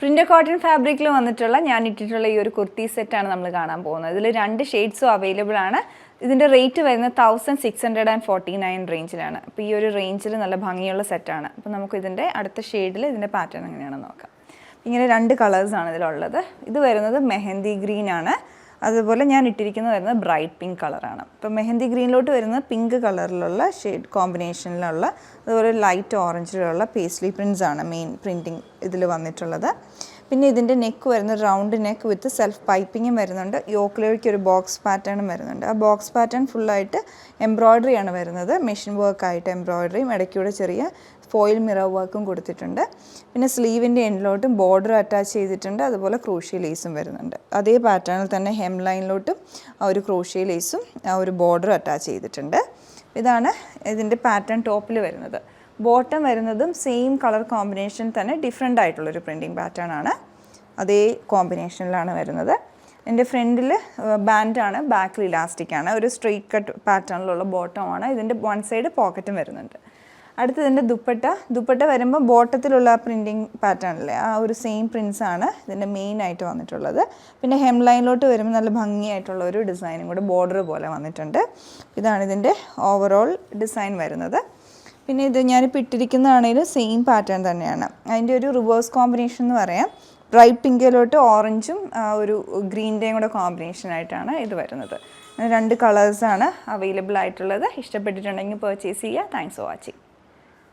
Print cotton ഫാബ്രിക്കിൽ വന്നിട്ടുള്ള ഞാൻ ഇട്ടിട്ടുള്ള ഈ ഒരു കുർത്തി സെറ്റാണ് നമ്മൾ കാണാൻ പോകുന്നത്. ഇതിൽ 2 ഷെയ്ഡ്സും അവൈലബിൾ ആണ്. ഇതിൻ്റെ റേറ്റ് വരുന്നത് 1649 റേഞ്ചിലാണ്. അപ്പോൾ ഈ ഒരു റേഞ്ചിൽ നല്ല ഭംഗിയുള്ള സെറ്റാണ്. അപ്പോൾ നമുക്ക് ഇതിൻ്റെ അടുത്ത ഷെയ്ഡിൽ ഇതിൻ്റെ പാറ്റേൺ എങ്ങനെയാണെന്ന് നോക്കാം. ഇങ്ങനെ 2 കളേഴ്സാണ് ഇതിലുള്ളത്. ഇത് വരുന്നത് മെഹന്തി ഗ്രീൻ ആണ്. അതുപോലെ ഞാൻ ഇട്ടിരിക്കുന്നത് വരുന്നത് ബ്രൈറ്റ് പിങ്ക് കളറാണ്. ഇപ്പോൾ മെഹന്തി ഗ്രീനിലോട്ട് വരുന്നത് പിങ്ക് കളറിലുള്ള ഷെയ്ഡ് കോമ്പിനേഷനിലുള്ള, അതുപോലെ ലൈറ്റ് ഓറഞ്ചിലുള്ള പേസ്ലി പ്രിൻറ്റ്സ് ആണ് മെയിൻ പ്രിൻറ്റിങ് ഇതിൽ വന്നിട്ടുള്ളത്. പിന്നെ ഇതിൻ്റെ നെക്ക് വരുന്നത് റൗണ്ട് നെക്ക് വിത്ത് സെൽഫ് പൈപ്പിങ്ങും വരുന്നുണ്ട്. യോക്കിലേക്ക് ഒരു ബോക്സ് പാറ്റേണും വരുന്നുണ്ട്. ആ ബോക്സ് പാറ്റേൺ ഫുള്ളായിട്ട് എംബ്രോയ്ഡറി ആണ് വരുന്നത്. മെഷീൻ വർക്കായിട്ട് എംബ്രോയ്ഡറിയും ഇടയ്ക്കൂടെ ചെറിയ ഫോയിൽ മിറർ വർക്കും കൊടുത്തിട്ടുണ്ട്. പിന്നെ സ്ലീവിൻ്റെ എൻഡിലോട്ടും ബോർഡർ അറ്റാച്ച് ചെയ്തിട്ടുണ്ട്. അതുപോലെ ക്രോഷ്യ ലേസും വരുന്നുണ്ട്. അതേ പാറ്റേണിൽ തന്നെ ഹെം ലൈനിലോട്ടും ആ ഒരു ക്രോഷ്യ ലേസും ആ ഒരു ബോർഡർ അറ്റാച്ച് ചെയ്തിട്ടുണ്ട്. ഇതാണ് ഇതിൻ്റെ പാറ്റേൺ ടോപ്പിൽ വരുന്നത്. ബോട്ടം വരുന്നതും സെയിം കളർ കോമ്പിനേഷൻ തന്നെ ഡിഫറെൻ്റ് ആയിട്ടുള്ളൊരു പ്രിൻറ്റിങ് പാറ്റേൺ ആണ്. അതേ കോമ്പിനേഷനിലാണ് വരുന്നത്. എൻ്റെ ഫ്രണ്ടിൽ ബാൻഡാണ്, ബാക്കിൽ ഇലാസ്റ്റിക്കാണ്. ഒരു സ്ട്രെയിറ്റ് കട്ട് പാറ്റേണിലുള്ള ബോട്ടമാണ്. ഇതിൻ്റെ 1 സൈഡ് പോക്കറ്റും വരുന്നുണ്ട്. അടുത്തതിൻ്റെ ദുപ്പട്ട വരുമ്പോൾ ബോട്ടത്തിലുള്ള പ്രിൻറ്റിങ് പാറ്റേണില്ലേ ആ ഒരു സെയിം പ്രിൻസ് ആണ് ഇതിൻ്റെ മെയിനായിട്ട് വന്നിട്ടുള്ളത്. പിന്നെ ഹെം ലൈനിലോട്ട് വരുമ്പോൾ നല്ല ഭംഗിയായിട്ടുള്ള ഒരു ഡിസൈനും കൂടെ ബോർഡർ പോലെ വന്നിട്ടുണ്ട്. ഇതാണ് ഇതിൻ്റെ ഓവറോൾ ഡിസൈൻ വരുന്നത്. പിന്നെ ഇത് ഞാനിപ്പോൾ ഇട്ടിരിക്കുന്നതാണെങ്കിലും സെയിം പാറ്റേൺ തന്നെയാണ്. അതിൻ്റെ ഒരു റിവേഴ്സ് കോമ്പിനേഷൻ എന്ന് പറയാം. ബ്രൈറ്റ് പിങ്കിലോട്ട് ഓറഞ്ചും ഒരു ഗ്രീൻ്റെയും കൂടെ കോമ്പിനേഷനായിട്ടാണ് ഇത് വരുന്നത്. 2 കളേഴ്സാണ് അവൈലബിൾ ആയിട്ടുള്ളത്. ഇഷ്ടപ്പെട്ടിട്ടുണ്ടെങ്കിൽ പർച്ചേസ് ചെയ്യുക. Thanks for watching.